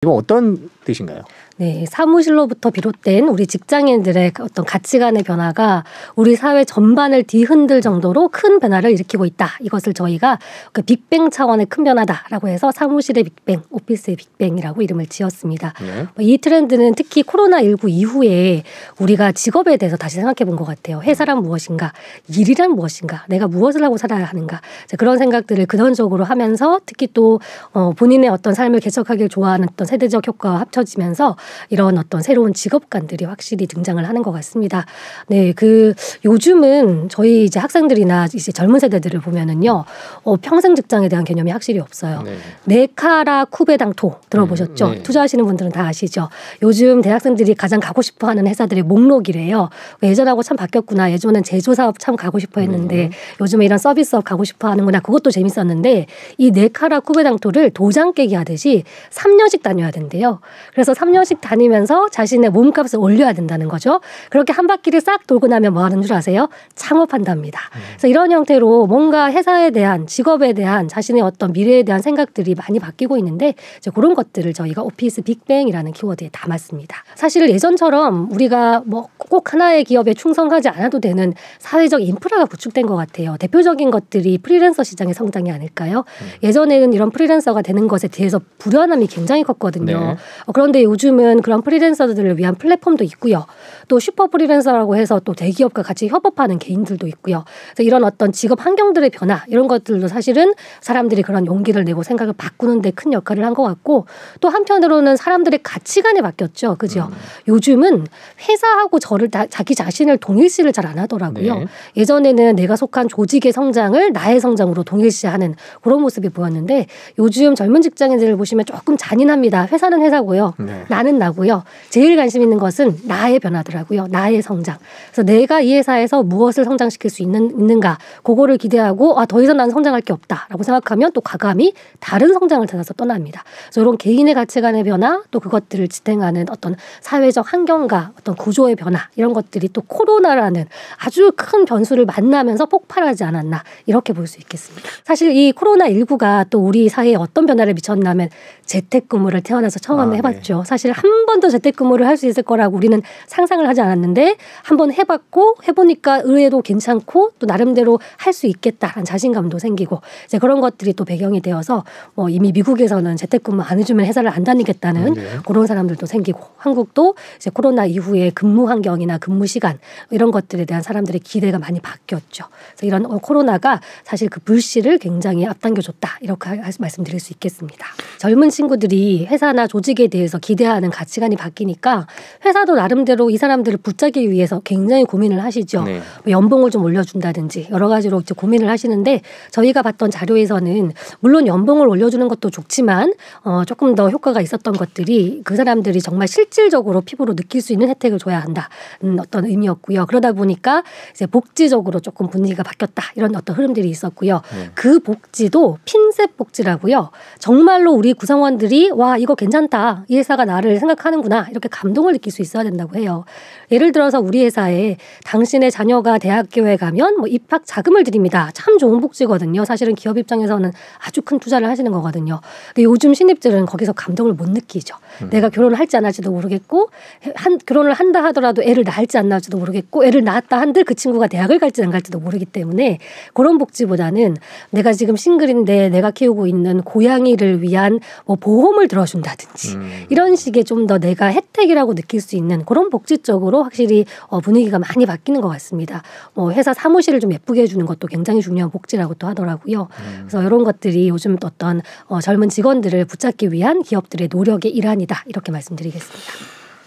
이건 어떤 뜻인가요? 네, 사무실로부터 비롯된 우리 직장인들의 어떤 가치관의 변화가 우리 사회 전반을 뒤흔들 정도로 큰 변화를 일으키고 있다. 이것을 저희가 그 빅뱅 차원의 큰 변화다라고 해서 사무실의 빅뱅, 오피스의 빅뱅이라고 이름을 지었습니다. 네. 이 트렌드는 특히 코로나19 이후에 우리가 직업에 대해서 다시 생각해 본 것 같아요. 회사란 무엇인가? 일이란 무엇인가? 내가 무엇을 하고 살아야 하는가? 그런 생각들을 근원적으로 하면서 특히 또 본인의 어떤 삶을 개척하길 좋아하는 어떤 세대적 효과와 합쳐지면서 이런 어떤 새로운 직업관들이 확실히 등장을 하는 것 같습니다. 네, 요즘은 저희 이제 학생들이나 이제 젊은 세대들을 보면은요, 평생 직장에 대한 개념이 확실히 없어요. 네. 네카라 쿠베당토 들어보셨죠? 네. 투자하시는 분들은 다 아시죠? 요즘 대학생들이 가장 가고 싶어하는 회사들의 목록이래요. 예전하고 참 바뀌었구나. 예전엔 제조사업 참 가고 싶어 했는데 요즘에 이런 서비스업 가고 싶어 하는구나. 그것도 재밌었는데 이 네카라 쿠베당토를 도장 깨기 하듯이 3년씩 다녀야 된대요. 그래서 3년씩 다니면서 자신의 몸값을 올려야 된다는 거죠. 그렇게 한 바퀴를 싹 돌고 나면 뭐 하는 줄 아세요? 창업한답니다. 그래서 이런 형태로 뭔가 회사에 대한 직업에 대한 자신의 어떤 미래에 대한 생각들이 많이 바뀌고 있는데 이제 그런 것들을 저희가 오피스 빅뱅이라는 키워드에 담았습니다. 사실 예전처럼 우리가 뭐 꼭 하나의 기업에 충성하지 않아도 되는 사회적 인프라가 구축된 것 같아요. 대표적인 것들이 프리랜서 시장의 성장이 아닐까요? 예전에는 이런 프리랜서가 되는 것에 대해서 불안함이 굉장히 컸거든요. 네. 그런데 요즘은 그런 프리랜서들을 위한 플랫폼도 있고요. 또 슈퍼 프리랜서라고 해서 또 대기업과 같이 협업하는 개인들도 있고요. 그래서 이런 어떤 직업 환경들의 변화 이런 것들도 사실은 사람들이 그런 용기를 내고 생각을 바꾸는 데 큰 역할을 한 것 같고 또 한편으로는 사람들의 가치관이 바뀌었죠. 그죠? 요즘은 회사하고 자기 자신을 동일시를 잘 안 하더라고요. 네. 예전에는 내가 속한 조직의 성장을 나의 성장으로 동일시하는 그런 모습이 보였는데 요즘 젊은 직장인들을 보시면 조금 잔인합니다. 회사는 회사고요. 네. 나는 나고요. 제일 관심 있는 것은 나의 변화더라고요. 나의 성장. 그래서 내가 이 회사에서 무엇을 성장시킬 수 있는가 그거를 기대하고 더 이상 난 성장할 게 없다라고 생각하면 또 과감히 다른 성장을 찾아서 떠납니다. 그래서 이런 개인의 가치관의 변화 또 그것들을 지탱하는 어떤 사회적 환경과 어떤 구조의 변화 이런 것들이 또 코로나라는 아주 큰 변수를 만나면서 폭발하지 않았나 이렇게 볼 수 있겠습니다. 사실 이 코로나19가 또 우리 사회에 어떤 변화를 미쳤냐면 재택근무를 태어나서 처음 해봤죠. 네. 사실 한 번도 재택근무를 할 수 있을 거라고 우리는 상상을 하지 않았는데 한번 해봤고 해보니까 의외로 괜찮고 또 나름대로 할 수 있겠다라는 자신감도 생기고 이제 그런 것들이 또 배경이 되어서 이미 미국에서는 재택근무 안 해주면 회사를 안 다니겠다는 네. 그런 사람들도 생기고 한국도 이제 코로나 이후에 근무 환경이나 근무 시간 이런 것들에 대한 사람들의 기대가 많이 바뀌었죠. 그래서 이런 코로나가 사실 그 불씨를 굉장히 앞당겨줬다 이렇게 말씀드릴 수 있겠습니다. 젊은 친구들이 회사나 조직에 대해서 기대하는 가치관이 바뀌니까 회사도 나름대로 이 사람들을 붙잡기 위해서 굉장히 고민을 하시죠. 네. 연봉을 좀 올려준다든지 여러 가지로 이제 고민을 하시는데 저희가 봤던 자료에서는 물론 연봉을 올려주는 것도 좋지만 조금 더 효과가 있었던 것들이 그 사람들이 정말 실질적으로 피부로 느낄 수 있는 혜택을 줘야 한다. 어떤 의미였고요. 그러다 보니까 이제 복지적으로 조금 분위기가 바뀌었다. 이런 어떤 흐름들이 있었고요. 그 복지도 핀셋 복지라고요. 정말로 우리 구성원들이 와 이거 괜찮다. 이 회사가 나를 생각하는구나. 이렇게 감동을 느낄 수 있어야 된다고 해요. 예를 들어서 우리 회사에 당신의 자녀가 대학교에 가면 뭐 입학 자금을 드립니다. 참 좋은 복지거든요. 사실은 기업 입장에서는 아주 큰 투자를 하시는 거거든요. 근데 요즘 신입들은 거기서 감동을 못 느끼죠. 내가 결혼을 할지 안 할지도 모르겠고 결혼을 한다 하더라도 애를 낳을지 안 낳을지도 모르겠고 애를 낳았다 한들 그 친구가 대학을 갈지 안 갈지도 모르기 때문에 그런 복지보다는 내가 지금 싱글인데 내가 키우고 있는 고양이를 위한 뭐 보험을 들어준다든지 이런 식의 좀 더 내가 혜택이라고 느낄 수 있는 그런 복지 쪽으로 확실히 분위기가 많이 바뀌는 것 같습니다. 회사 사무실을 좀 예쁘게 해주는 것도 굉장히 중요한 복지라고 또 하더라고요. 그래서 이런 것들이 요즘 어떤 젊은 직원들을 붙잡기 위한 기업들의 노력의 일환이다 이렇게 말씀드리겠습니다.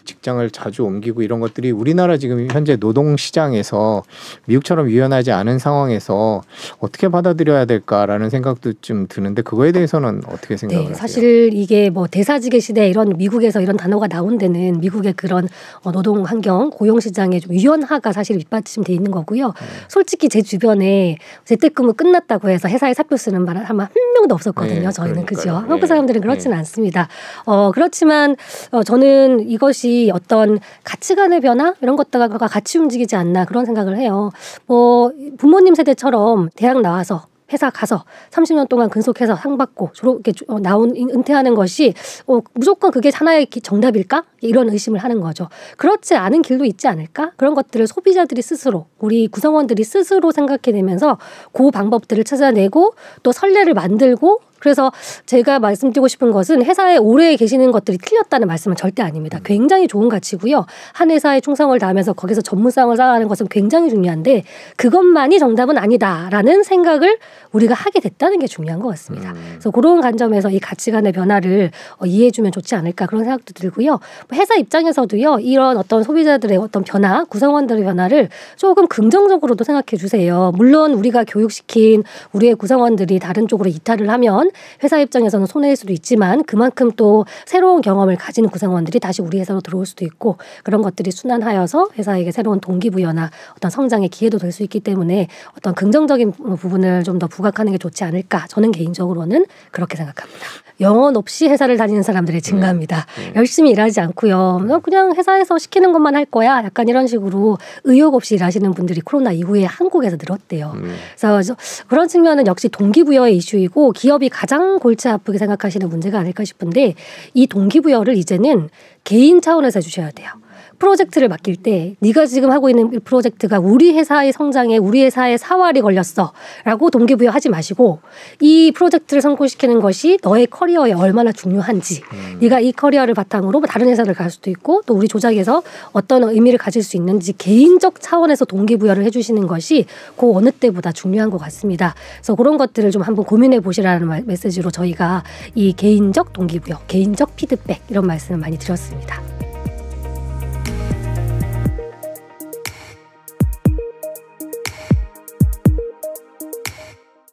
직장을 자주 옮기고 이런 것들이 우리나라 지금 현재 노동시장에서 미국처럼 유연하지 않은 상황에서 어떻게 받아들여야 될까라는 생각도 좀 드는데 그거에 대해서는 어떻게 생각을 하세요? 사실 이게 뭐 대사직의 시대 이런 미국에서 이런 단어가 나온 데는 미국의 그런 노동 환경, 고용 시장의 좀 유연화가 사실 밑받침돼 있는 거고요. 솔직히 제 주변에 재택근무 끝났다고 해서 회사에 사표 쓰는 말 아마 한 명도 없었거든요. 저희는 그죠. 한국 사람들은 그렇지는 않습니다. 그렇지만 저는 이것이 어떤 가치관의 변화 이런 것들과 같이 움직이지 않나 그런 생각을 해요. 부모님 세대처럼 대학 나와서 회사 가서 30년 동안 근속해서 상 받고 나온 은퇴하는 것이 무조건 그게 하나의 정답일까? 이런 의심을 하는 거죠. 그렇지 않은 길도 있지 않을까? 그런 것들을 소비자들이 스스로 우리 구성원들이 스스로 생각해내면서 그 방법들을 찾아내고 또 선례를 만들고 그래서 제가 말씀드리고 싶은 것은 회사에 오래 계시는 것들이 틀렸다는 말씀은 절대 아닙니다. 굉장히 좋은 가치고요. 한 회사에 충성을 다하면서 거기서 전문성을 쌓아가는 것은 굉장히 중요한데 그것만이 정답은 아니다라는 생각을 우리가 하게 됐다는 게 중요한 것 같습니다. 그래서 그런 관점에서 이 가치관의 변화를 이해해주면 좋지 않을까 그런 생각도 들고요. 회사 입장에서도요. 이런 어떤 소비자들의 어떤 변화, 구성원들의 변화를 조금 긍정적으로도 생각해 주세요. 물론 우리가 교육시킨 우리의 구성원들이 다른 쪽으로 이탈을 하면 회사 입장에서는 손해일 수도 있지만 그만큼 또 새로운 경험을 가진 구성원들이 다시 우리 회사로 들어올 수도 있고 그런 것들이 순환하여서 회사에게 새로운 동기부여나 어떤 성장의 기회도 될 수 있기 때문에 어떤 긍정적인 부분을 좀 더 부각하는 게 좋지 않을까 저는 개인적으로는 그렇게 생각합니다. 영혼 없이 회사를 다니는 사람들의 증가입니다. 열심히 일하지 않고요. 그냥 회사에서 시키는 것만 할 거야. 약간 이런 식으로 의욕 없이 일하시는 분들이 코로나 이후에 한국에서 늘었대요. 그래서 그런 측면은 역시 동기부여의 이슈이고 기업이 가장 골치 아프게 생각하시는 문제가 아닐까 싶은데 이 동기부여를 이제는 개인 차원에서 해주셔야 돼요. 프로젝트를 맡길 때 네가 지금 하고 있는 프로젝트가 우리 회사의 성장에 우리 회사의 사활이 걸렸어 라고 동기부여하지 마시고 이 프로젝트를 성공시키는 것이 너의 커리어에 얼마나 중요한지 네가 이 커리어를 바탕으로 다른 회사를 갈 수도 있고 또 우리 조작에서 어떤 의미를 가질 수 있는지 개인적 차원에서 동기부여를 해주시는 것이 그 어느 때보다 중요한 것 같습니다. 그래서 그런 것들을 좀 한번 고민해 보시라는 메시지로 저희가 이 개인적 동기부여, 개인적 피드백 이런 말씀을 많이 드렸습니다.